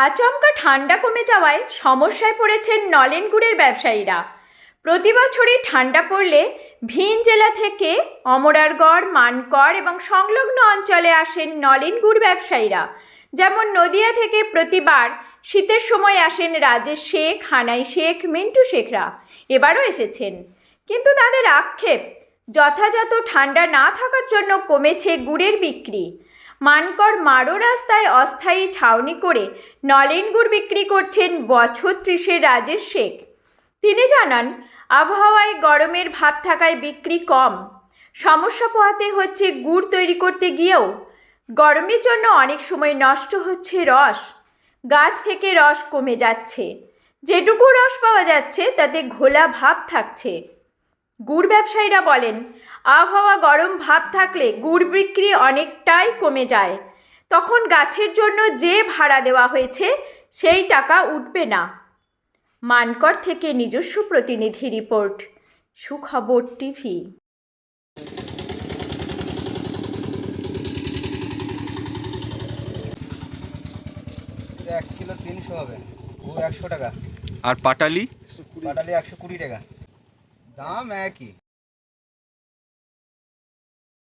আচমকা ঠান্ডা কমে যাওয়ায় সমস্যায় পড়েছেন নলেন গুড়ের ব্যবসায়ীরা। প্রতি বছরই ঠান্ডা পড়লে ভিন জেলা থেকে অমরারগড়, মানকড় এবং সংলগ্ন অঞ্চলে আসেন নলেন গুড় ব্যবসায়ীরা। যেমন নদিয়া থেকে প্রতিবার শীতের সময় আসেন রাজেশ শেখ, হানাই শেখ, মিন্টু শেখরা। এবারও এসেছেন, কিন্তু তাদের আক্ষেপ যথাযথ ঠান্ডা না থাকার জন্য কমেছে গুড়ের বিক্রি। মানকড় মারো রাস্তায় অস্থায়ী ছাউনি করে নলেন গুড় বিক্রি করছেন বছর 30-এর রাজেশ শেখ। তিনি জানান, আবহাওয়ায় গরমের ভাব থাকায় বিক্রি কম। সমস্যা পোহাতে হচ্ছে গুড় তৈরি করতে গিয়েও। গরমের জন্য অনেক সময় নষ্ট হচ্ছে রস, গাছ থেকে রস কমে যাচ্ছে, যেটুকু রস পাওয়া যাচ্ছে তাতে ঘোলা ভাব থাকছে। গুড় ব্যবসায়ীরা বলেন, আবহাওয়া গরম ভাব থাকলে গুড় বিক্রি অনেকটাই কমে যায়। তখন গাছের জন্য যে ভাড়া দেওয়া হয়েছে সেই টাকা উঠবে না। মানকড় থেকে নিজস্ব প্রতিনিধি রিপোর্ট, সুখবর টিভি। 1 কিলো 300 হবে, গুড় 100 টাকা। আর পাটালি? পাটালি 120 টাকা, দাম একই।